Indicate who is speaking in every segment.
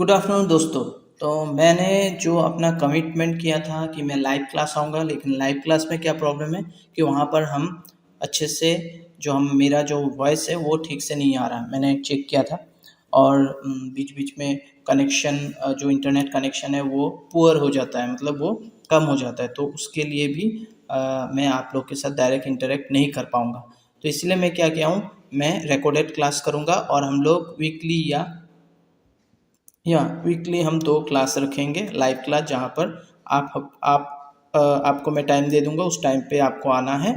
Speaker 1: Good afternoon दोस्तों। तो मैंने जो अपना कमिटमेंट किया था कि मैं लाइव क्लास आऊँगा, लेकिन लाइव क्लास में क्या प्रॉब्लम है कि वहाँ पर हम अच्छे से मेरा जो वॉइस है वो ठीक से नहीं आ रहा। मैंने चेक किया था और बीच-बीच में कनेक्शन जो इंटरनेट कनेक्शन है वो पुअर हो जाता है, मतलब वो कम हो जाता है। तो उसके लिए भी मैं आप लोग के साथ डायरेक्ट इंटरैक्ट नहीं कर पाऊँगा। तो इसलिए मैं क्या किया हूँ, मैं रिकॉर्डेड क्लास करूँगा और हम लोग वीकली या वीकली हम 2 क्लास रखेंगे, लाइव क्लास, जहाँ पर आपको मैं टाइम दे दूँगा, उस टाइम पे आपको आना है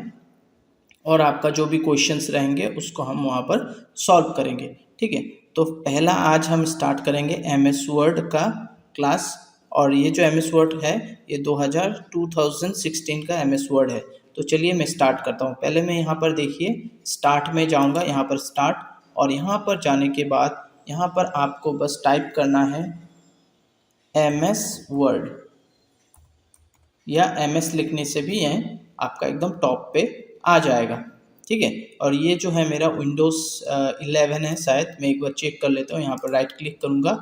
Speaker 1: और आपका जो भी क्वेश्चंस रहेंगे उसको हम वहाँ पर सॉल्व करेंगे, ठीक है। तो पहला आज हम स्टार्ट करेंगे एमएस वर्ड का क्लास। और ये जो एमएस वर्ड है ये 2016 का एमएस वर्ड है। तो चलिए मैं स्टार्ट करता हूँ। पहले मैं यहाँ पर देखिए स्टार्ट में जाऊँगा, यहाँ पर स्टार्ट, और यहाँ पर जाने के बाद यहाँ पर आपको बस टाइप करना है एमएस वर्ड, या एमएस लिखने से भी ये आपका एकदम टॉप पे आ जाएगा, ठीक है। और ये जो है मेरा विंडोज़ 11 है शायद, मैं एक बार चेक कर लेता हूँ। यहाँ पर राइट क्लिक करूँगा,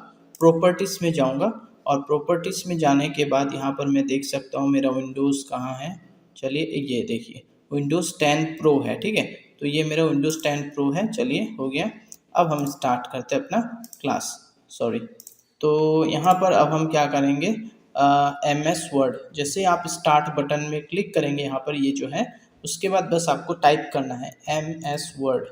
Speaker 1: प्रॉपर्टीज़ में जाऊँगा और प्रॉपर्टीज़ में जाने के बाद यहाँ पर मैं देख सकता हूँ मेरा विंडोज़ कहाँ है। चलिए ये देखिए विंडोज़ 10 प्रो है, ठीक है। तो ये मेरा विंडोज़ 10 प्रो है। चलिए हो गया। अब हम स्टार्ट करते हैं अपना क्लास। सॉरी। तो यहाँ पर अब हम क्या करेंगे, एमएस वर्ड, जैसे आप स्टार्ट बटन में क्लिक करेंगे यहाँ पर ये जो है, उसके बाद बस आपको टाइप करना है एमएस वर्ड,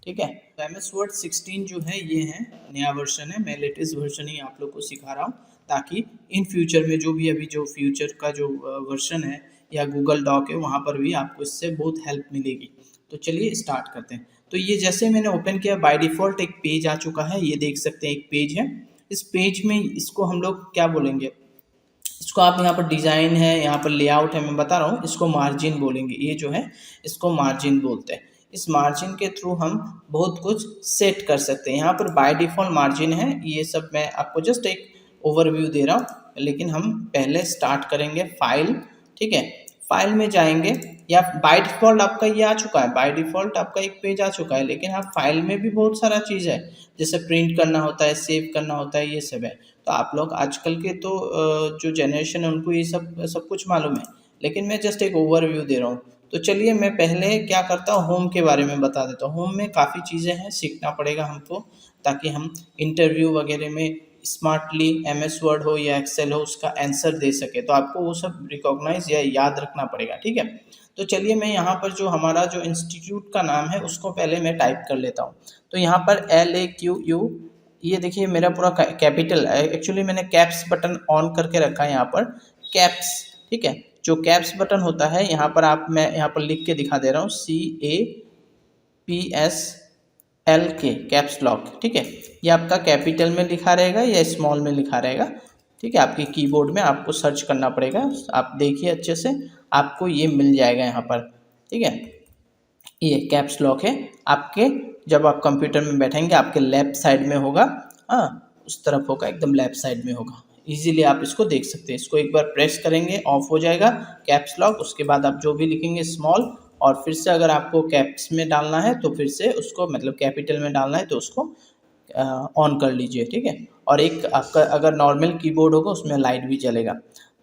Speaker 1: ठीक है। तो एमएस वर्ड 16 जो है ये है नया वर्जन है। मैं लेटेस्ट वर्जन ही आप लोग को सिखा रहा हूँ, ताकि इन फ्यूचर में जो भी अभी जो फ्यूचर का जो वर्जन है या गूगल डॉक है वहाँ पर भी आपको इससे बहुत हेल्प मिलेगी। तो चलिए स्टार्ट करते हैं। तो ये जैसे मैंने ओपन किया, बाय डिफ़ॉल्ट एक पेज आ चुका है, ये देख सकते हैं एक पेज है। इस पेज में इसको हम लोग क्या बोलेंगे, इसको आप यहाँ पर डिज़ाइन है, यहाँ पर लेआउट है, मैं बता रहा हूँ, इसको मार्जिन बोलेंगे। ये जो है इसको मार्जिन बोलते हैं। इस मार्जिन के थ्रू हम बहुत कुछ सेट कर सकते हैं। यहाँ पर बाय डिफ़ॉल्ट मार्जिन है, ये सब मैं आपको जस्ट एक ओवरव्यू दे रहा हूँ। लेकिन हम पहले स्टार्ट करेंगे फाइल, ठीक है। फाइल में जाएंगे, या बाय डिफ़ॉल्ट आपका ये आ चुका है, बाय डिफ़ॉल्ट आपका एक पेज आ चुका है, लेकिन आप फाइल में भी बहुत सारा चीज़ है, जैसे प्रिंट करना होता है, सेव करना होता है, ये सब है। तो आप लोग आजकल के तो जो जनरेशन है उनको ये सब सब कुछ मालूम है, लेकिन मैं जस्ट एक ओवरव्यू दे रहा हूँ। तो चलिए मैं पहले क्या करता हूँ, होम के बारे में बता देता हूँ। होम में काफ़ी चीज़ें हैं, सीखना पड़ेगा हमको, ताकि हम इंटरव्यू वगैरह में स्मार्टली एमएस वर्ड हो या एक्सेल हो उसका आंसर दे सके। तो आपको वो सब रिकॉग्नाइज या याद रखना पड़ेगा, ठीक है। तो चलिए मैं यहाँ पर जो हमारा जो इंस्टीट्यूट का नाम है उसको पहले मैं टाइप कर लेता हूँ। तो यहाँ पर LAQU, ये देखिए मेरा पूरा कैपिटल, एक्चुअली मैंने कैप्स बटन ऑन करके रखा है यहाँ पर, कैप्स, ठीक है। जो कैप्स बटन होता है यहाँ पर मैं यहाँ पर लिख के दिखा दे रहा हूँ, CAPSLK, कैप्स लॉक, ठीक है। ये आपका कैपिटल में लिखा रहेगा या स्मॉल में लिखा रहेगा, ठीक है। आपके कीबोर्ड में आपको सर्च करना पड़ेगा, आप देखिए अच्छे से, आपको ये मिल जाएगा यहाँ पर, ठीक है। ये कैप्स लॉक है आपके, जब आप कंप्यूटर में बैठेंगे आपके लेफ्ट साइड में होगा, हाँ उस तरफ होगा, एकदम लेफ्ट साइड में होगा। इजीली आप इसको देख सकते हैं। इसको एक बार प्रेस करेंगे ऑफ हो जाएगा कैप्स लॉक। उसके बाद आप जो भी लिखेंगे स्मॉल, और फिर से अगर आपको कैप्स में डालना है तो फिर से उसको, मतलब कैपिटल में डालना है तो उसको ऑन कर लीजिए, ठीक है। और एक आपका अगर नॉर्मल कीबोर्ड होगा उसमें लाइट भी जलेगा।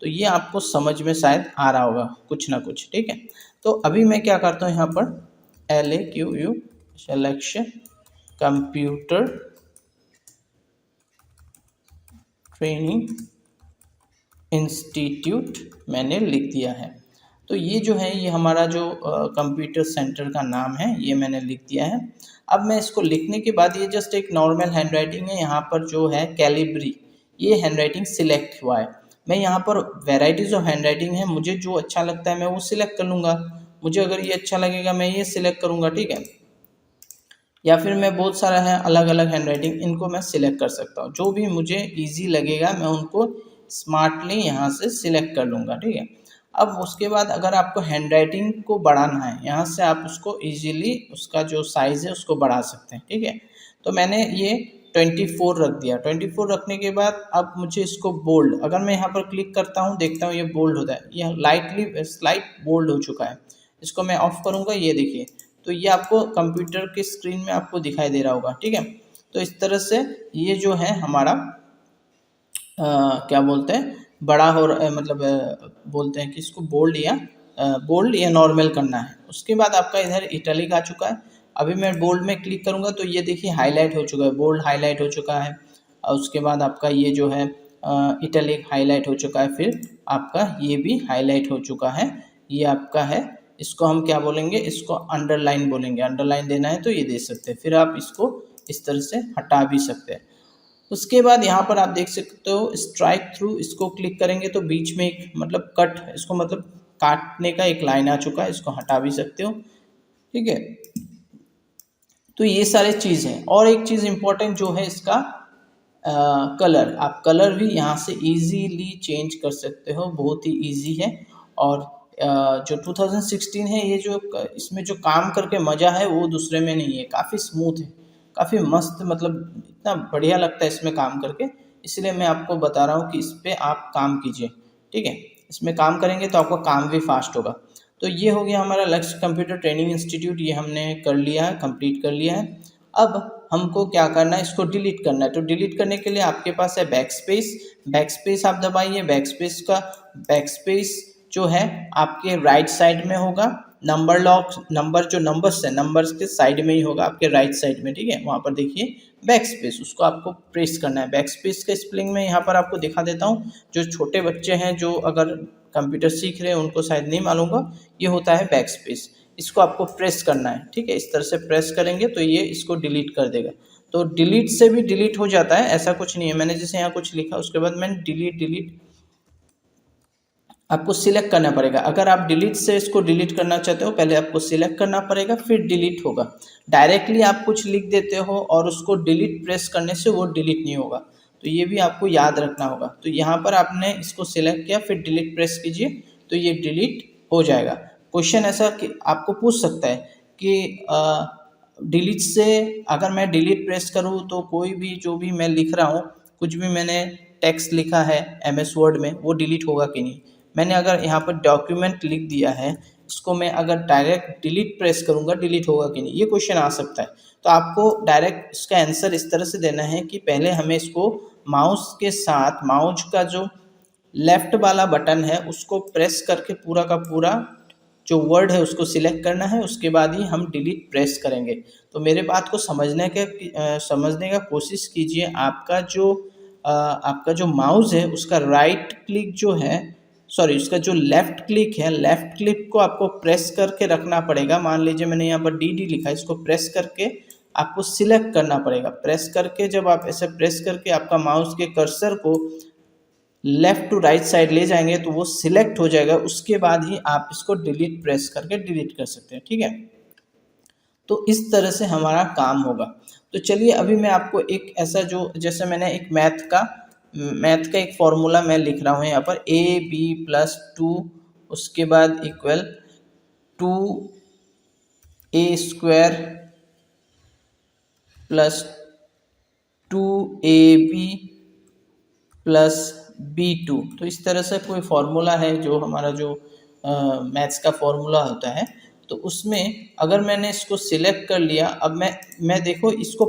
Speaker 1: तो ये आपको समझ में शायद आ रहा होगा कुछ ना कुछ, ठीक है। तो अभी मैं क्या करता हूँ, यहाँ पर LAQU selection computer training institute मैंने लिख दिया है। तो ये जो है ये हमारा जो कंप्यूटर सेंटर का नाम है, ये मैंने लिख दिया है। अब मैं इसको लिखने के बाद, ये जस्ट एक नॉर्मल हैंड राइटिंग है, यहाँ पर जो है कैलिब्री, ये हैंड राइटिंग सिलेक्ट हुआ है। मैं यहाँ पर वेराइटीज़ ऑफ हैंड राइटिंग है, मुझे जो अच्छा लगता है मैं वो सिलेक्ट कर लूँगा। मुझे अगर ये अच्छा लगेगा मैं ये सिलेक्ट करूँगा, ठीक है। या फिर मैं बहुत सारा है अलग अलग हैंड राइटिंग, इनको मैं सिलेक्ट कर सकता हूँ। जो भी मुझे ईजी लगेगा मैं उनको स्मार्टली यहाँ से सिलेक्ट कर लूँगा, ठीक है। अब उसके बाद अगर आपको हैंड राइटिंग को बढ़ाना है, यहाँ से आप उसको ईजीली उसका जो साइज़ है उसको बढ़ा सकते हैं, ठीक है। तो मैंने ये 24 रख दिया। 24 रखने के बाद अब मुझे इसको बोल्ड, अगर मैं यहाँ पर क्लिक करता हूँ देखता हूँ ये बोल्ड होता है, ये लाइटली स्लाइट बोल्ड हो चुका है। इसको मैं ऑफ करूँगा, ये देखिए, तो ये आपको कंप्यूटर की स्क्रीन में आपको दिखाई दे रहा होगा, ठीक है। तो इस तरह से ये जो है हमारा क्या बोलते हैं, बड़ा हो मतलब बोलते हैं कि इसको बोल्ड या नॉर्मल करना है। उसके बाद आपका इधर इटैलिक आ चुका है। अभी मैं बोल्ड में क्लिक करूँगा तो ये देखिए हाईलाइट हो चुका है, बोल्ड हाईलाइट हो चुका है। और उसके बाद आपका ये जो है इटैलिक हाईलाइट हो चुका है, फिर आपका ये भी हाईलाइट हो चुका है। ये आपका है, इसको हम क्या बोलेंगे, इसको अंडरलाइन बोलेंगे। अंडरलाइन देना है तो ये दे सकते हैं, फिर आप इसको इस तरह से हटा भी सकते हैं। उसके बाद यहाँ पर आप देख सकते हो स्ट्राइक थ्रू, इसको क्लिक करेंगे तो बीच में एक मतलब कट, इसको मतलब काटने का एक लाइन आ चुका है, इसको हटा भी सकते हो। ठीक है, तो ये सारे चीज़ हैं। और एक चीज़ इम्पोर्टेंट जो है इसका कलर, आप कलर भी यहाँ से इजीली चेंज कर सकते हो, बहुत ही इजी है। और जो 2016 है, ये जो इसमें जो काम करके मज़ा है वो दूसरे में नहीं है। काफ़ी स्मूथ है, काफ़ी मस्त, मतलब इतना बढ़िया लगता है इसमें काम करके। इसलिए मैं आपको बता रहा हूँ कि इस पर आप काम कीजिए। ठीक है, इसमें काम करेंगे तो आपका काम भी फास्ट होगा। तो ये हो गया हमारा लक्ष्य कंप्यूटर ट्रेनिंग इंस्टीट्यूट, ये हमने कर लिया है, कंप्लीट कर लिया है। अब हमको क्या करना है, इसको डिलीट करना है। तो डिलीट करने के लिए आपके पास है बैकस्पेस। बैकस्पेस आप दबाइए। बैकस्पेस जो है आपके राइट साइड में होगा। नंबर लॉक, नंबर जो नंबर्स है, नंबर्स के साइड में ही होगा, आपके राइट साइड में। ठीक है, वहाँ पर देखिए बैकस्पेस, उसको आपको प्रेस करना है। बैकस्पेस का स्पेलिंग में यहाँ पर आपको दिखा देता हूँ। जो छोटे बच्चे हैं, जो अगर कंप्यूटर सीख रहे हैं, उनको शायद नहीं मालूम होगा, ये होता है बैकस्पेस। इसको आपको प्रेस करना है। ठीक है, इस तरह से प्रेस करेंगे तो ये इसको डिलीट कर देगा। तो डिलीट से भी डिलीट हो जाता है, ऐसा कुछ नहीं है। मैंने जैसे यहाँ कुछ लिखा, उसके बाद मैंने डिलीट आपको सिलेक्ट करना पड़ेगा। अगर आप डिलीट से इसको डिलीट करना चाहते हो, पहले आपको सिलेक्ट करना पड़ेगा, फिर डिलीट होगा। डायरेक्टली आप कुछ लिख देते हो और उसको डिलीट प्रेस करने से वो डिलीट नहीं होगा, तो ये भी आपको याद रखना होगा। तो यहाँ पर आपने इसको सिलेक्ट किया, फिर डिलीट प्रेस कीजिए तो ये डिलीट हो जाएगा। क्वेश्चन ऐसा कि आपको पूछ सकता है कि डिलीट से, अगर मैं डिलीट प्रेस करूँ तो कोई भी जो भी मैं लिख रहा हूँ, कुछ भी मैंने टेक्स्ट लिखा है MS वर्ड में, वो डिलीट होगा कि नहीं। मैंने अगर यहाँ पर डॉक्यूमेंट लिख दिया है, इसको मैं अगर डायरेक्ट डिलीट प्रेस करूँगा, डिलीट होगा कि नहीं, ये क्वेश्चन आ सकता है। तो आपको डायरेक्ट इसका आंसर इस तरह से देना है कि पहले हमें इसको माउस के साथ, माउस का जो लेफ्ट वाला बटन है उसको प्रेस करके पूरा का पूरा जो वर्ड है उसको सिलेक्ट करना है, उसके बाद ही हम डिलीट प्रेस करेंगे। तो मेरे बात को समझने का कोशिश कीजिए। आपका जो माउस है उसका राइट क्लिक जो है, सॉरी, उसका जो लेफ़्ट क्लिक है, लेफ़्ट क्लिक को आपको प्रेस करके रखना पड़ेगा। मान लीजिए मैंने यहाँ पर DD लिखा है, इसको प्रेस करके आपको सिलेक्ट करना पड़ेगा। प्रेस करके, जब आप ऐसे प्रेस करके आपका माउस के कर्सर को लेफ़्ट टू राइट साइड ले जाएंगे तो वो सिलेक्ट हो जाएगा। उसके बाद ही आप इसको डिलीट प्रेस करके डिलीट कर सकते हैं। ठीक है, तो इस तरह से हमारा काम होगा। तो चलिए अभी मैं आपको एक ऐसा, जो जैसे मैंने एक मैथ का एक फॉर्मूला मैं लिख रहा हूँ यहाँ पर, AB+2 उसके बाद equal 2A² plus 2AB plus B2। तो इस तरह से कोई फार्मूला है, जो हमारा जो मैथ्स का फॉर्मूला होता है। तो उसमें अगर मैंने इसको सिलेक्ट कर लिया, अब मैं देखो इसको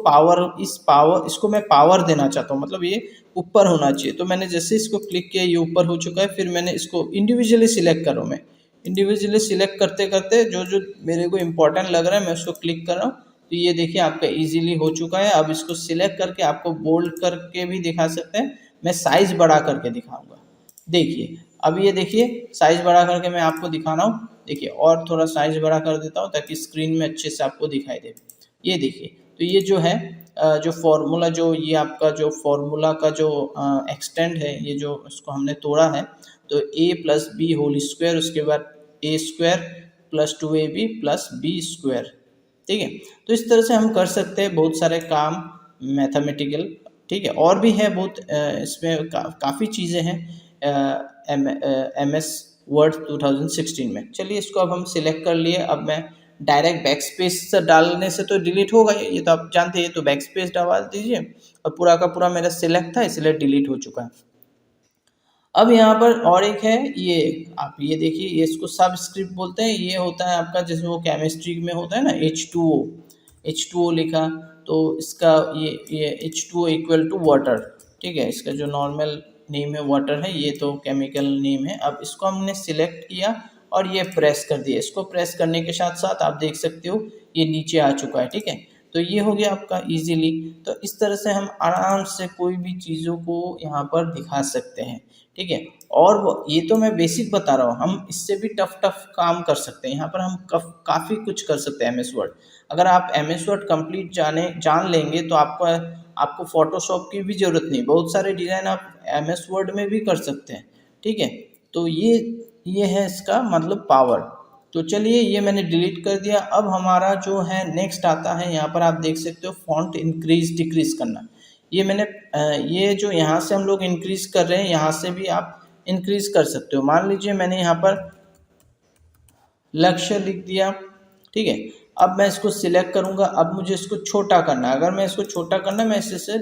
Speaker 1: मैं पावर देना चाहता हूँ, मतलब ये ऊपर होना चाहिए। तो मैंने जैसे इसको क्लिक किया, ये ऊपर हो चुका है। फिर मैंने इसको इंडिविजुअली सिलेक्ट कर रहा हूँ। मैं इंडिविजुअली सिलेक्ट करते करते जो जो मेरे को इम्पोर्टेंट लग रहा है, मैं उसको क्लिक कर रहा हूँ। तो ये देखिए आपका इजीली हो चुका है। अब इसको सिलेक्ट करके आपको बोल्ड करके भी दिखा सकते हैं। मैं साइज़ बढ़ा करके दिखाऊंगा। देखिए, अब ये देखिए साइज़ बढ़ा करके मैं आपको दिखा रहा हूँ। देखिए, और थोड़ा साइज़ बड़ा कर देता हूँ ताकि स्क्रीन में अच्छे से आपको दिखाई दे। ये देखिए, तो ये जो है जो फॉर्मूला, जो ये आपका जो फॉर्मूला का जो एक्सटेंड है, ये जो इसको हमने तोड़ा है, तो A+B² उसके बाद A² plus 2AB plus B²। ठीक है, तो इस तरह से हम कर सकते हैं बहुत सारे काम मैथमेटिकल। ठीक है, और भी है बहुत, इसमें काफ़ी चीज़ें हैं MS वर्ड 2016 में। चलिए इसको अब हम सिलेक्ट कर लिए। अब मैं डायरेक्ट बैकस्पेस से डालने से तो डिलीट होगा, ये तो आप जानते हैं। तो बैकस्पेस दबा दीजिए और पूरा का पूरा मेरा सिलेक्ट था, इसलिए डिलीट हो चुका है। अब यहाँ पर और एक है, ये आप ये देखिए, ये इसको सबस्क्रिप्ट बोलते हैं। ये होता है आपका, जैसे वो केमिस्ट्री में होता है ना, H2O लिखा, तो इसका ये H2O इक्वल टू वाटर। ठीक है, इसका जो नॉर्मल नेम है वाटर है, ये तो केमिकल नेम है। अब इसको हमने सिलेक्ट किया और ये प्रेस कर दिया। इसको प्रेस करने के साथ साथ आप देख सकते हो ये नीचे आ चुका है, ठीक है। तो ये हो गया आपका इजीली। तो इस तरह से हम आराम से कोई भी चीज़ों को यहाँ पर दिखा सकते हैं, ठीक है। और ये तो मैं बेसिक बता रहा हूँ, हम इससे भी टफ काम कर सकते हैं। यहाँ पर हम काफ़ी कुछ कर सकते हैं MS वर्ड। अगर आप MS वर्ड कंप्लीट जान लेंगे तो आपको फोटोशॉप की भी ज़रूरत नहीं, बहुत सारे डिज़ाइन आप MS वर्ड में भी कर सकते हैं, ठीक है। तो ये है इसका मतलब पावर। तो चलिए ये मैंने डिलीट कर दिया। अब हमारा जो है नेक्स्ट आता है, यहाँ पर आप देख सकते हो फॉन्ट इंक्रीज डिक्रीज करना। ये मैंने ये जो यहाँ से हम लोग इंक्रीज कर रहे हैं, यहाँ से भी आप इंक्रीज कर सकते हो। मान लीजिए मैंने यहाँ पर लक्ष्य लिख दिया, ठीक है। अब मैं इसको सिलेक्ट करूँगा। अब मुझे इसको छोटा करना है। अगर मैं इसको छोटा करना है, मैं इसे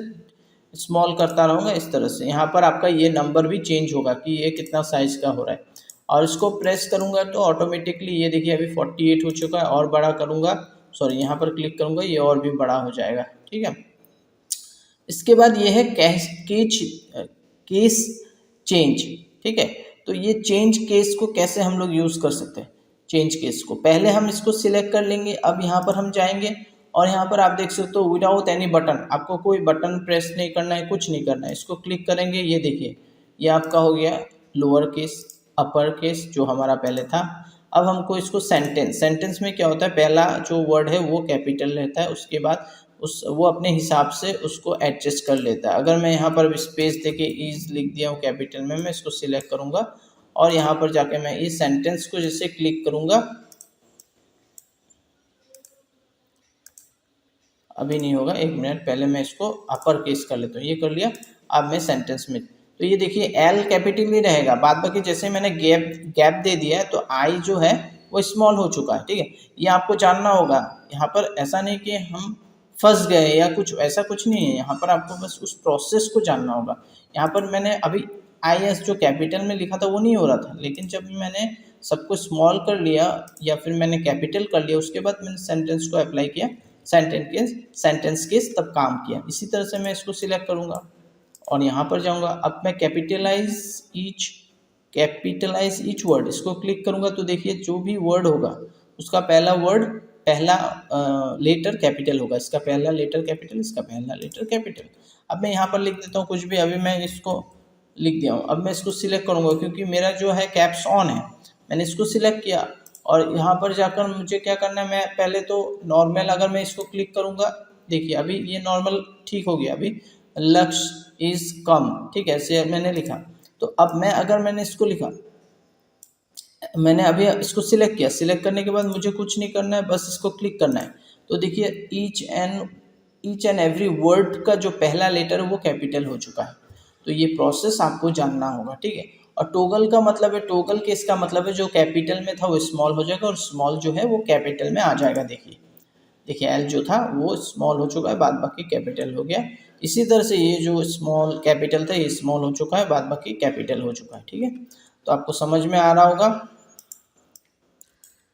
Speaker 1: स्मॉल करता रहूँगा इस तरह से। यहाँ पर आपका ये नंबर भी चेंज होगा कि ये कितना साइज़ का हो रहा है। और इसको प्रेस करूँगा तो ऑटोमेटिकली ये देखिए अभी 48 हो चुका है। और बड़ा करूँगा, सॉरी यहाँ पर क्लिक करूँगा, ये और भी बड़ा हो जाएगा, ठीक है। इसके बाद ये है केस चेंज, ठीक है। तो ये चेंज केस को कैसे हम लोग यूज़ कर सकते हैं। चेंज केस को पहले हम इसको सिलेक्ट कर लेंगे। अब यहाँ पर हम जाएंगे और यहाँ पर आप देख सकते हो विदाउट एनी बटन, आपको कोई बटन प्रेस नहीं करना है, कुछ नहीं करना है। इसको क्लिक करेंगे, ये देखिए ये आपका हो गया लोअर केस अपर केस जो हमारा पहले था। अब हमको इसको सेंटेंस में क्या होता है, पहला जो वर्ड है वो कैपिटल रहता है, उसके बाद वो अपने हिसाब से उसको एडजस्ट कर लेता है। अगर मैं यहाँ पर स्पेस देके इज लिख दिया हूँ कैपिटल में, मैं इसको सिलेक्ट करूँगा और यहाँ पर जाके मैं इस सेंटेंस को जैसे क्लिक करूँगा, अभी नहीं होगा, एक मिनट पहले मैं इसको अपर केस कर लेता हूँ। ये कर लिया। अब मैं सेंटेंस में तो ये देखिए एल कैपिटल ही रहेगा, बाद बाकी जैसे मैंने गैप दे दिया है तो आई जो है वो स्मॉल हो चुका है, ठीक है। ये आपको जानना होगा। यहाँ पर ऐसा नहीं कि हम फंस गए या कुछ, ऐसा कुछ नहीं है। यहाँ पर आपको बस उस प्रोसेस को जानना होगा। यहाँ पर मैंने अभी IS जो कैपिटल में लिखा था वो नहीं हो रहा था, लेकिन जब मैंने सबको स्मॉल कर लिया या फिर मैंने कैपिटल कर लिया, उसके बाद मैंने सेंटेंस को अप्लाई किया, सेंटेंस केस तब काम किया। इसी तरह से मैं इसको सिलेक्ट करूँगा और यहाँ पर जाऊँगा। अब मैं कैपिटलाइज ईच वर्ड, इसको क्लिक करूँगा तो देखिए जो भी वर्ड होगा उसका पहला लेटर कैपिटल होगा। इसका पहला लेटर कैपिटल, इसका पहला लेटर कैपिटल। अब मैं यहाँ पर लिख देता हूँ कुछ भी, अभी मैं इसको लिख दिया हूँ। अब मैं इसको सिलेक्ट करूँगा क्योंकि मेरा जो है कैप्स ऑन है, मैंने इसको सिलेक्ट किया और यहाँ पर जाकर मुझे क्या करना है, मैं पहले तो नॉर्मल, अगर मैं इसको क्लिक करूँगा देखिए अभी ये नॉर्मल ठीक हो गया। अभी लक्ष्य इज कम, ठीक है, ऐसे मैंने लिखा। तो अब मैंने इसको लिखा, मैंने अभी इसको सिलेक्ट किया। सिलेक्ट करने के बाद मुझे कुछ नहीं करना है, बस इसको क्लिक करना है। तो देखिए ईच एंड एवरी वर्ड का जो पहला लेटर है वो कैपिटल हो चुका है। तो ये प्रोसेस आपको जानना होगा, ठीक है। और टोगल का मतलब है, टोगल केस का मतलब है जो कैपिटल में था वो स्मॉल हो जाएगा और स्मॉल जो है वो कैपिटल में आ जाएगा। देखिए एल जो था वो स्मॉल हो चुका है, बाद बाकी कैपिटल हो गया। इसी तरह से ये जो स्मॉल कैपिटल था ये स्मॉल हो चुका है, बाद बाकी कैपिटल हो चुका है, ठीक है। तो आपको समझ में आ रहा होगा।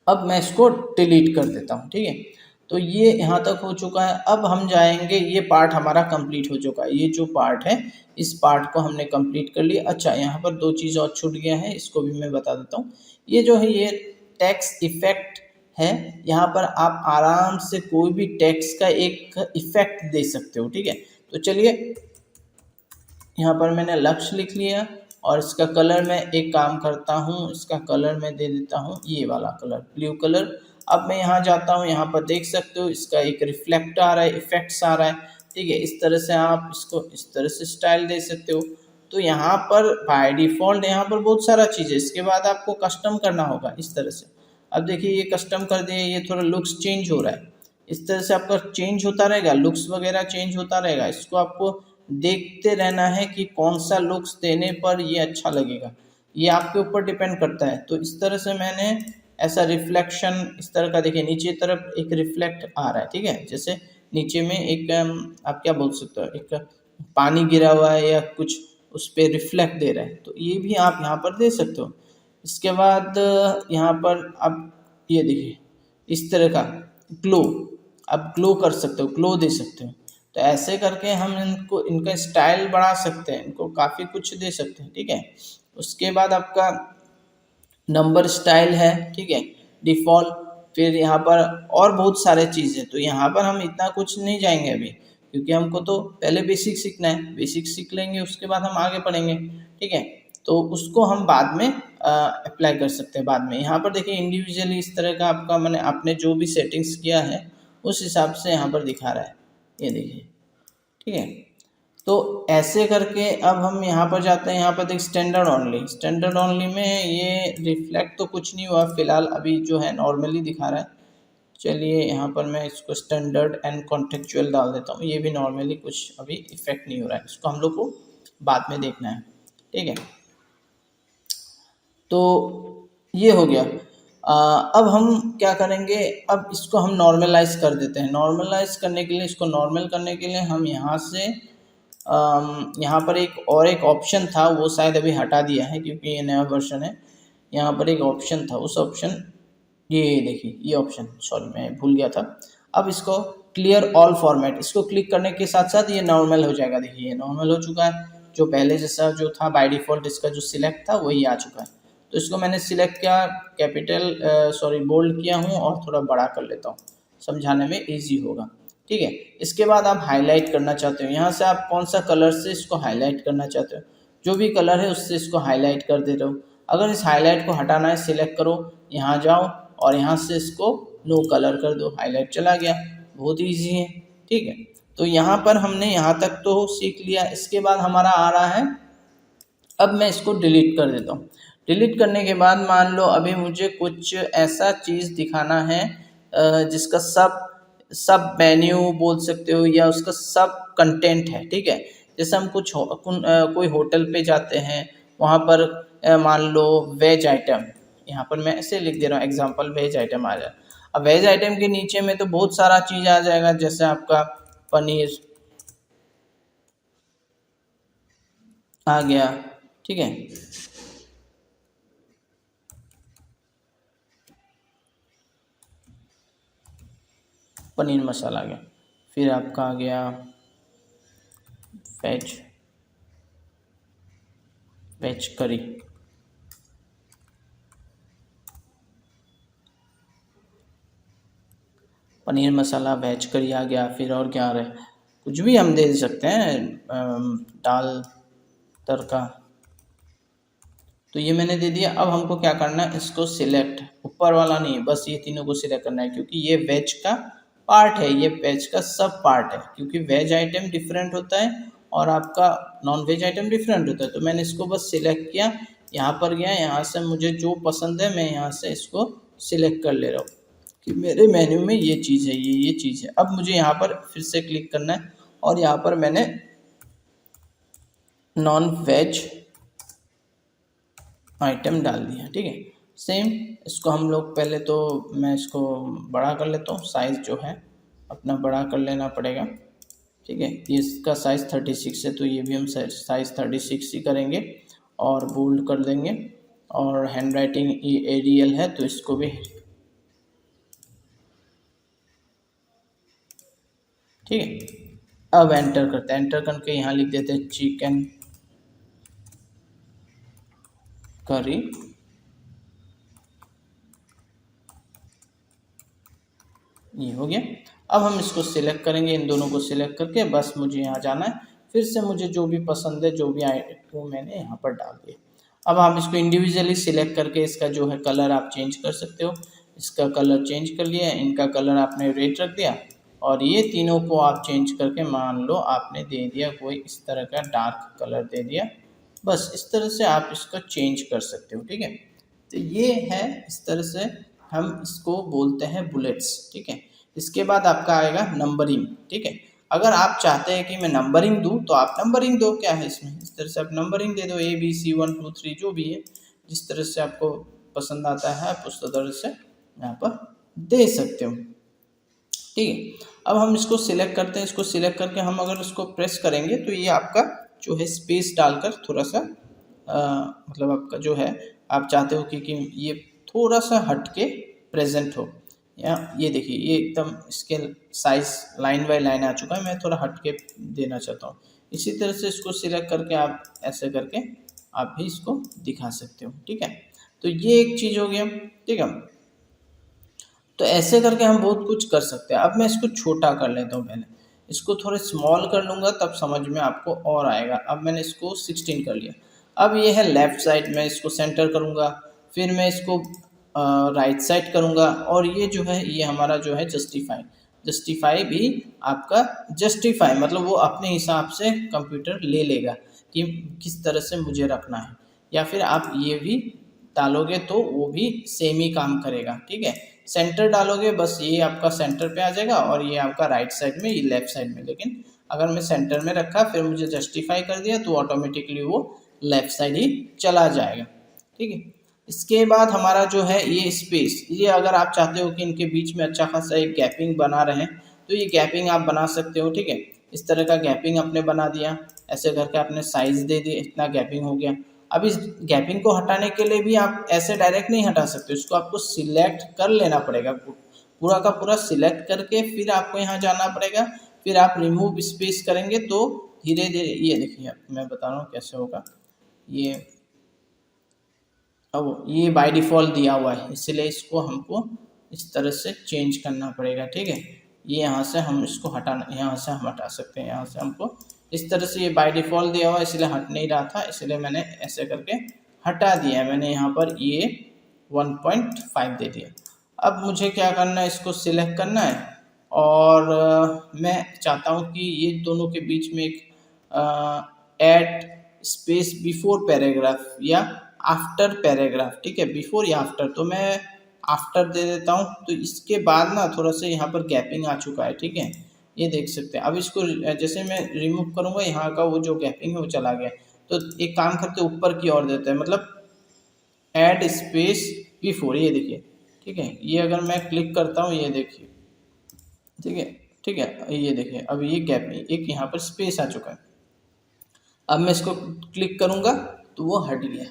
Speaker 1: अब मैं इसको डिलीट कर देता हूँ, ठीक है। तो ये यहाँ तक हो चुका है। अब हम जाएंगे, ये पार्ट हमारा कंप्लीट हो चुका है। ये जो पार्ट है इस पार्ट को हमने कंप्लीट कर लिया। अच्छा यहाँ पर दो चीज़ और छूट गया है, इसको भी मैं बता देता हूँ। ये जो है ये टेक्स्ट इफेक्ट है, यहाँ पर आप आराम से कोई भी टेक्स्ट का एक इफेक्ट दे सकते हो, ठीक है। तो चलिए यहाँ पर मैंने लक्ष्य लिख लिया और इसका कलर मैं एक काम करता हूँ, इसका कलर मैं दे देता हूँ ये वाला कलर, ब्लू कलर। अब मैं यहाँ जाता हूँ, यहाँ पर देख सकते हो इसका एक रिफ्लेक्ट आ रहा है, इफेक्ट्स आ रहा है, ठीक है। इस तरह से आप इसको इस तरह से स्टाइल दे सकते हो। तो यहाँ पर बाय डिफ़ॉल्ट यहाँ पर बहुत सारा चीज़ है, इसके बाद आपको कस्टम करना होगा इस तरह से। अब देखिए ये कस्टम कर दिए, ये थोड़ा लुक्स चेंज हो रहा है, इस तरह से आपका चेंज होता रहेगा, लुक्स वगैरह चेंज होता रहेगा। इसको आपको देखते रहना है कि कौन सा लुक्स देने पर ये अच्छा लगेगा, ये आपके ऊपर डिपेंड करता है। तो इस तरह से मैंने ऐसा रिफ्लेक्शन इस तरह का, देखिए नीचे तरफ एक रिफ्लेक्ट आ रहा है, ठीक है। जैसे नीचे में एक आप क्या बोल सकते हो, एक पानी गिरा हुआ है या कुछ उस पर रिफ्लेक्ट दे रहा है, तो ये भी आप यहाँ पर दे सकते हो। इसके बाद यहाँ पर आप ये देखिए इस तरह का ग्लो, आप ग्लो कर सकते हो, ग्लो दे सकते हो। तो ऐसे करके हम इनको इनका स्टाइल बढ़ा सकते हैं, इनको काफ़ी कुछ दे सकते हैं, ठीक है। उसके बाद आपका नंबर स्टाइल है, ठीक है, डिफ़ॉल्ट, फिर यहाँ पर और बहुत सारे चीज़ है। तो यहाँ पर हम इतना कुछ नहीं जाएंगे अभी, क्योंकि हमको तो पहले बेसिक सीखना है, बेसिक सीख लेंगे उसके बाद हम आगे पढ़ेंगे, ठीक है। तो उसको हम बाद में अप्लाई कर सकते हैं बाद में। यहाँ पर देखिए इंडिविजुअली इस तरह का आपका मैंने आपने जो भी सेटिंग्स किया है उस हिसाब से यहाँ पर दिखा रहा है, ये देखिए, ठीक है। तो ऐसे करके अब हम यहाँ पर जाते हैं, यहाँ पर देख स्टैंडर्ड ओनली, स्टैंडर्ड ओनली में ये रिफ्लेक्ट तो कुछ नहीं हुआ फिलहाल, अभी जो है नॉर्मली दिखा रहा है। चलिए यहाँ पर मैं इसको स्टैंडर्ड एंड कॉन्टेक्चुअल डाल देता हूँ, ये भी नॉर्मली कुछ अभी इफेक्ट नहीं हो रहा है, इसको हम लोग को बाद में देखना है, ठीक है। तो ये हो गया। अब हम क्या करेंगे, अब इसको हम नॉर्मलाइज कर देते हैं। नॉर्मलाइज करने के लिए, इसको नॉर्मल करने के लिए हम यहाँ से यहाँ पर एक ऑप्शन था, वो शायद अभी हटा दिया है क्योंकि ये नया वर्जन है। यहाँ पर एक ऑप्शन था, उस ऑप्शन, ये देखिए ये ऑप्शन, सॉरी मैं भूल गया था। अब इसको क्लियर ऑल फॉर्मेट, इसको क्लिक करने के साथ साथ ये नॉर्मल हो जाएगा। देखिए ये नॉर्मल हो चुका है, जो पहले जैसा जो था बाय डिफ़ॉल्ट इसका जो सिलेक्ट था वही आ चुका है। तो इसको मैंने सिलेक्ट किया, कैपिटल बोल्ड किया हूँ और थोड़ा बड़ा कर लेता हूँ, समझाने में ईजी होगा, ठीक है। इसके बाद आप हाईलाइट करना चाहते हो, यहाँ से आप कौन सा कलर से इसको हाईलाइट करना चाहते हो, जो भी कलर है उससे इसको हाईलाइट कर दे रहे हो। अगर इस हाईलाइट को हटाना है, सिलेक्ट करो, यहाँ जाओ और यहाँ से इसको नो कलर कर दो, हाईलाइट चला गया, बहुत ईजी है, ठीक है। तो यहाँ पर हमने यहाँ तक तो सीख लिया। इसके बाद हमारा आ रहा है, अब मैं इसको डिलीट कर देता हूँ। डिलीट करने के बाद मान लो अभी मुझे कुछ ऐसा चीज़ दिखाना है जिसका सब मेन्यू बोल सकते हो या उसका सब कंटेंट है, ठीक है। जैसे हम कोई होटल पे जाते हैं, वहाँ पर मान लो वेज आइटम, यहाँ पर मैं ऐसे लिख दे रहा हूँ एग्जांपल, वेज आइटम आ जाए। अब वेज आइटम के नीचे में तो बहुत सारा चीज़ आ जाएगा, जैसे आपका पनीर आ गया, ठीक है, पनीर मसाला आ गया, फिर आपका आ गया वेज करी, पनीर मसाला वेज करी आ गया। फिर और क्या आ रहा है, कुछ भी हम दे सकते हैं, दाल तड़का, तो ये मैंने दे दिया। अब हमको क्या करना है, इसको सिलेक्ट, ऊपर वाला नहीं, बस ये तीनों को सिलेक्ट करना है, क्योंकि ये वेज का पार्ट है, ये वेज का सब पार्ट है, क्योंकि वेज आइटम डिफरेंट होता है और आपका नॉन वेज आइटम डिफरेंट होता है। तो मैंने इसको बस सिलेक्ट किया, यहाँ पर गया, यहाँ से मुझे जो पसंद है मैं यहाँ से इसको सिलेक्ट कर ले रहा हूँ कि मेरे मेन्यू में ये चीज़ है, ये चीज़ है। अब मुझे यहाँ पर फिर से क्लिक करना है और यहाँ पर मैंने नॉन वेज आइटम डाल दिया, ठीक है। सेम इसको हम लोग पहले तो मैं इसको बड़ा कर लेता हूँ, साइज़ जो है अपना बड़ा कर लेना पड़ेगा, ठीक है। ये इसका साइज़ 36 है, तो ये भी हम साइज़ 36 ही करेंगे और बोल्ड कर देंगे। और हैंड राइटिंग एरियल है तो इसको भी, ठीक है। अब एंटर करते हैं, एंटर करके यहाँ लिख देते हैं चिकन करी, ये हो गया। अब हम इसको सिलेक्ट करेंगे, इन दोनों को सिलेक्ट करके बस मुझे यहाँ जाना है, फिर से मुझे जो भी पसंद है, जो भी आइटम वो मैंने यहाँ पर डाल दिया। अब हम इसको इंडिविजुअली सिलेक्ट करके इसका जो है कलर आप चेंज कर सकते हो। इसका कलर चेंज कर लिया, इनका कलर आपने रेड रख दिया और ये तीनों को आप चेंज करके मान लो आपने दे दिया कोई इस तरह का डार्क कलर दे दिया, बस इस तरह से आप इसको चेंज कर सकते हो, ठीक है। तो ये है, इस तरह से हम इसको बोलते हैं बुलेट्स, ठीक है। इसके बाद आपका आएगा नंबरिंग, ठीक है। अगर आप चाहते हैं कि मैं नंबरिंग दूं तो आप नंबरिंग दो, क्या है इसमें, इस तरह से आप नंबरिंग दे दो, ABC 1 2 3 जो भी है, जिस तरह से आपको पसंद आता है आप उस तरह से यहाँ पर दे सकते हो, ठीक है। अब हम इसको सिलेक्ट करते हैं, इसको सिलेक्ट करके हम अगर इसको प्रेस करेंगे तो ये आपका जो है स्पेस डालकर थोड़ा सा मतलब आपका जो है आप चाहते हो कि ये थोड़ा सा हट के प्रेजेंट हो, या ये देखिए ये एकदम इसके साइज लाइन बाय लाइन आ चुका है, मैं थोड़ा हट के देना चाहता हूँ। इसी तरह से इसको सिलेक्ट करके आप ऐसे करके आप भी इसको दिखा सकते हो, ठीक है। तो ये एक चीज़ हो गया, ठीक है। तो ऐसे करके हम बहुत कुछ कर सकते हैं। अब मैं इसको छोटा कर लेता हूँ, पहले इसको थोड़े स्मॉल कर लूँगा तब समझ में आपको और आएगा। अब मैंने इसको 16 कर लिया। अब ये है लेफ़्ट साइड, मैं इसको सेंटर करूँगा, फिर मैं इसको राइट साइड करूँगा, और ये जो है ये हमारा जो है जस्टिफाई, जस्टिफाई भी आपका जस्टिफाई मतलब वो अपने हिसाब से कंप्यूटर ले लेगा कि किस तरह से मुझे रखना है। या फिर आप ये भी डालोगे तो वो भी सेम ही काम करेगा, ठीक है। सेंटर डालोगे बस ये आपका सेंटर पे आ जाएगा, और ये आपका राइट साइड में, ये लेफ्ट साइड में। लेकिन अगर मैं सेंटर में रखा फिर मुझे जस्टिफाई कर दिया तो ऑटोमेटिकली वो लेफ्ट साइड ही चला जाएगा, ठीक है। इसके बाद हमारा जो है ये स्पेस, ये अगर आप चाहते हो कि इनके बीच में अच्छा खासा एक गैपिंग बना रहे तो ये गैपिंग आप बना सकते हो, ठीक है। इस तरह का गैपिंग आपने बना दिया, ऐसे करके आपने साइज दे दिया, इतना गैपिंग हो गया। अब इस गैपिंग को हटाने के लिए भी आप ऐसे डायरेक्ट नहीं हटा सकते, इसको आपको सिलेक्ट कर लेना पड़ेगा, पूरा का पूरा सिलेक्ट करके फिर आपको यहाँ जाना पड़ेगा, फिर आप रिमूव स्पेस करेंगे तो धीरे धीरे ये देखिए मैं बता रहा हूँ कैसे होगा। ये अब ये बाय डिफ़ॉल्ट दिया हुआ है, इसलिए इसको हमको इस तरह से चेंज करना पड़ेगा, ठीक है। ये यहाँ से हम इसको हटाना, यहाँ से हम हटा सकते हैं, यहाँ से हमको इस तरह से, ये बाय डिफ़ॉल्ट दिया हुआ है इसलिए हट नहीं रहा था, इसलिए मैंने ऐसे करके हटा दिया है। मैंने यहाँ पर ये 1.5 दे दिया। अब मुझे क्या करना है, इसको सिलेक्ट करना है, और मैं चाहता हूँ कि ये दोनों के बीच में एक ऐड स्पेस बिफोर पैराग्राफ या आफ्टर पैराग्राफ, ठीक है, बिफोर या आफ्टर, तो मैं आफ्टर दे देता हूँ। तो इसके बाद ना थोड़ा सा यहाँ पर गैपिंग आ चुका है, ठीक है, ये देख सकते हैं। अब इसको जैसे मैं रिमूव करूँगा यहाँ का वो जो गैपिंग है वो चला गया। तो एक काम करते ऊपर की ओर देते हैं, मतलब ऐड स्पेस बिफोर, ये देखिए, ठीक है। ये अगर मैं क्लिक करता हूँ ये देखिए, ठीक है, ठीक है, ये देखिए अब ये गैपिंग एक यहाँ पर स्पेस आ चुका है। अब मैं इसको क्लिक करूँगा तो वो हट गया।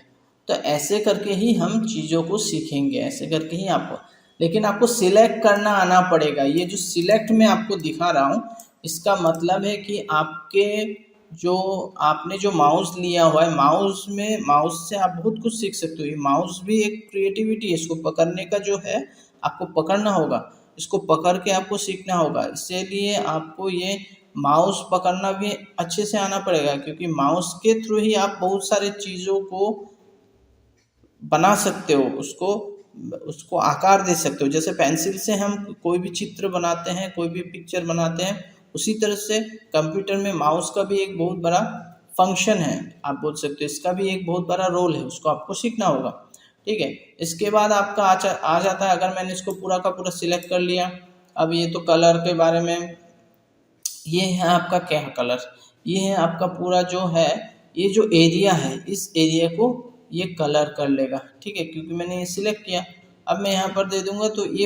Speaker 1: तो ऐसे करके ही हम चीज़ों को सीखेंगे, ऐसे करके ही आपको, लेकिन आपको सिलेक्ट करना आना पड़ेगा। ये जो सिलेक्ट मैं आपको दिखा रहा हूँ इसका मतलब है कि आपके जो आपने जो माउस लिया हुआ है, माउस में, माउस से आप बहुत कुछ सीख सकते हो। ये माउस भी एक क्रिएटिविटी है, इसको पकड़ने का जो है आपको पकड़ना होगा, इसको पकड़ के आपको सीखना होगा। इसीलिए आपको ये माउस पकड़ना भी अच्छे से आना पड़ेगा, क्योंकि माउस के थ्रू ही आप बहुत सारी चीज़ों को बना सकते हो, उसको उसको आकार दे सकते हो। जैसे पेंसिल से हम कोई भी चित्र बनाते हैं, कोई भी पिक्चर बनाते हैं, उसी तरह से कंप्यूटर में माउस का भी एक बहुत बड़ा फंक्शन है, आप बोल सकते हो, इसका भी एक बहुत बड़ा रोल है, उसको आपको सीखना होगा, ठीक है। इसके बाद आपका आ जाता है, अगर मैंने इसको पूरा का पूरा सिलेक्ट कर लिया। अब ये तो कलर के बारे में, ये है आपका क्या कलर, ये है आपका पूरा जो है, ये जो एरिया है इस एरिया को ये कलर कर लेगा, ठीक है, क्योंकि मैंने ये सिलेक्ट किया। अब मैं यहाँ पर दे दूंगा तो ये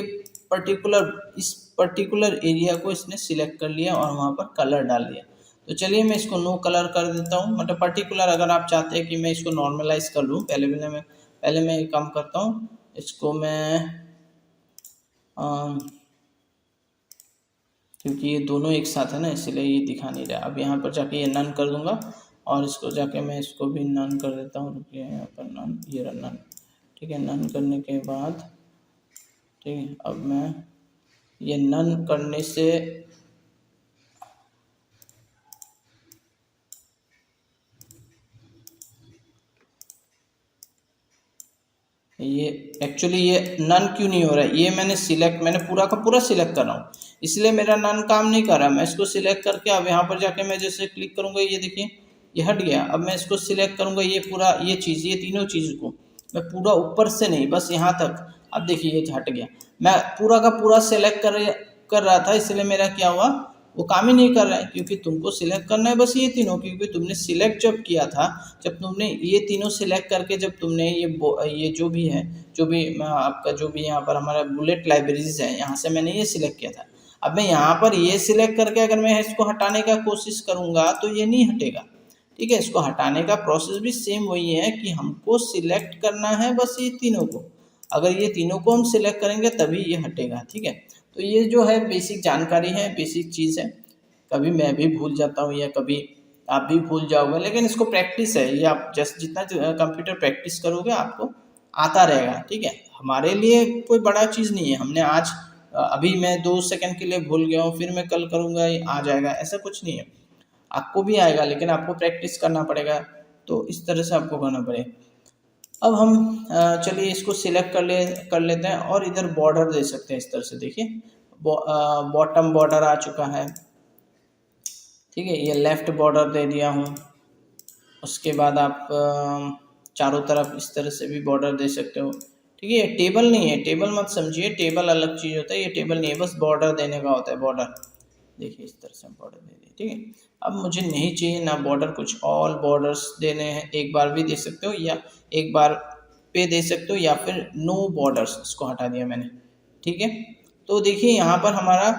Speaker 1: इस पर्टिकुलर एरिया को इसने सिलेक्ट कर लिया और वहाँ पर कलर डाल दिया। तो चलिए मैं इसको नो कलर कर देता हूँ, मतलब पर्टिकुलर। अगर आप चाहते हैं कि मैं इसको नॉर्मलाइज कर लूँ, पहले मैं एक काम करता हूँ, इसको मैं क्योंकि ये दोनों एक साथ है ना इसलिए ये दिखा नहीं रहा। अब यहाँ पर जाके ये नन कर दूंगा, और इसको जाके मैं इसको भी नन कर देता हूँ। रुकिए, यहाँ पर नन, ये रहा नन, ठीक है। नन करने के बाद, ठीक है, अब मैं ये नन करने से ये एक्चुअली ये नन क्यों नहीं हो रहा है, ये मैंने पूरा का पूरा सिलेक्ट कर रहा हूँ, इसलिए मेरा नन काम नहीं कर रहा। मैं इसको सिलेक्ट करके अब यहाँ पर जाके मैं जैसे क्लिक करूँगा, ये देखिए ये हट गया। अब मैं इसको सिलेक्ट करूँगा, ये पूरा ये चीज़, ये तीनों चीज़ को मैं पूरा ऊपर से नहीं, बस यहाँ तक। अब देखिए ये हट गया। मैं पूरा का पूरा सिलेक्ट कर रहा था, इसलिए मेरा क्या हुआ, वो काम ही नहीं कर रहा है, क्योंकि तुमको सिलेक्ट करना है बस ये तीनों। क्योंकि तुमने सिलेक्ट जब किया था, जब तुमने ये तीनों सिलेक्ट करके, जब तुमने ये जो भी है, जो भी आपका जो भी यहाँ पर हमारा बुलेट लाइब्रेरीज है, यहाँ से मैंने ये सिलेक्ट किया था। अब मैं यहाँ पर ये सिलेक्ट करके अगर मैं इसको हटाने का कोशिश करूँगा तो ये नहीं हटेगा, ठीक है। इसको हटाने का प्रोसेस भी सेम वही है कि हमको सिलेक्ट करना है बस ये तीनों को। अगर ये तीनों को हम सिलेक्ट करेंगे तभी ये हटेगा, ठीक है। तो ये जो है बेसिक जानकारी है, बेसिक चीज़ है। कभी मैं भी भूल जाता हूँ या कभी आप भी भूल जाओगे, लेकिन इसको प्रैक्टिस है, ये आप जस्ट जितना कंप्यूटर प्रैक्टिस करोगे आपको आता रहेगा, ठीक है। हमारे लिए कोई बड़ा चीज़ नहीं है, हमने आज अभी मैं 2 सेकंड के लिए भूल गया हूँ, फिर मैं कल करूँगा ये आ जाएगा, ऐसा कुछ नहीं है। आपको भी आएगा लेकिन आपको प्रैक्टिस करना पड़ेगा, तो इस तरह से आपको करना पड़ेगा। अब हम चलिए इसको सिलेक्ट कर लेते हैं और इधर बॉर्डर दे सकते हैं इस तरह से, देखिए बॉटम बॉर्डर आ चुका है, ठीक है। ये लेफ्ट बॉर्डर दे दिया हूँ। उसके बाद आप चारों तरफ इस तरह से भी बॉर्डर दे सकते हो, ठीक है। ये टेबल नहीं है, टेबल मत समझिए, टेबल अलग चीज़ होता है, ये टेबल नहीं है, बस बॉर्डर देने का होता है, बॉर्डर। देखिए इस तरह से बॉर्डर दे दिए, ठीक है। अब मुझे नहीं चाहिए ना बॉर्डर, कुछ ऑल बॉर्डर्स देने हैं, एक बार भी दे सकते हो या एक बार पे दे सकते हो या फिर नो बॉर्डर्स, इसको हटा दिया मैंने, ठीक है। तो देखिए यहाँ पर हमारा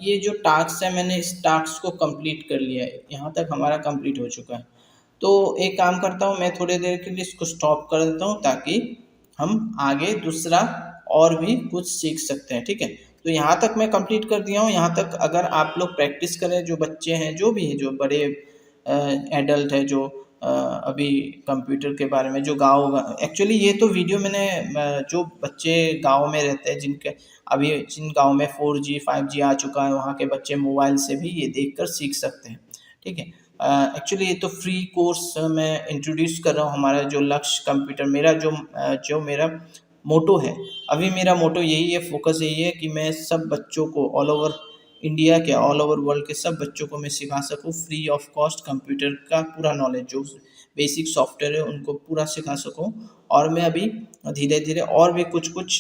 Speaker 1: ये जो टास्क है, मैंने इस टास्क को कंप्लीट कर लिया है, यहाँ तक हमारा कंप्लीट हो चुका है। तो एक काम करता हूँ, मैं थोड़ी देर के लिए इसको स्टॉप कर देता हूँ ताकि हम आगे दूसरा और भी कुछ सीख सकते हैं, ठीक है। तो यहाँ तक मैं कंप्लीट कर दिया हूँ। यहाँ तक अगर आप लोग प्रैक्टिस करें, जो बच्चे हैं, जो भी है, जो बड़े एडल्ट है, जो अभी कंप्यूटर के बारे में, जो गाँव, एक्चुअली ये तो वीडियो मैंने जो बच्चे गाँव में रहते हैं, जिन गाँव में 4G 5G आ चुका है, वहाँ के बच्चे मोबाइल से भी ये देखकर सीख सकते हैं, ठीक है। एक्चुअली ये तो फ्री कोर्स मैं इंट्रोड्यूस कर रहा हूँ। हमारा जो लक्ष्य कंप्यूटर, मेरा जो मेरा मोटो है, अभी मेरा मोटो यही है, फोकस यही है कि मैं सब बच्चों को ऑल ओवर इंडिया के, ऑल ओवर वर्ल्ड के सब बच्चों को मैं सिखा सकूँ फ्री ऑफ कॉस्ट, कंप्यूटर का पूरा नॉलेज, जो बेसिक सॉफ्टवेयर है उनको पूरा सिखा सकूँ। और मैं अभी धीरे धीरे और भी कुछ कुछ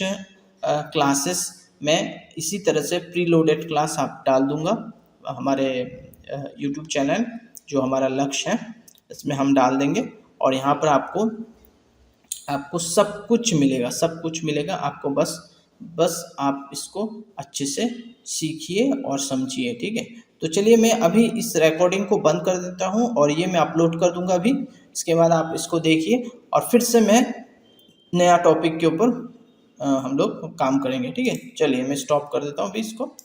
Speaker 1: क्लासेस मैं इसी तरह से प्री लोडेड क्लास आप डाल दूँगा हमारे यूट्यूब चैनल, जो हमारा लक्ष्य है इसमें हम डाल देंगे। और यहाँ पर आपको सब कुछ मिलेगा, सब कुछ मिलेगा आपको, बस आप इसको अच्छे से सीखिए और समझिए, ठीक है। तो चलिए मैं अभी इस रिकॉर्डिंग को बंद कर देता हूँ और ये मैं अपलोड कर दूँगा अभी। इसके बाद आप इसको देखिए और फिर से मैं नया टॉपिक के ऊपर हम लोग काम करेंगे, ठीक है। चलिए मैं स्टॉप कर देता हूँ अभी इसको।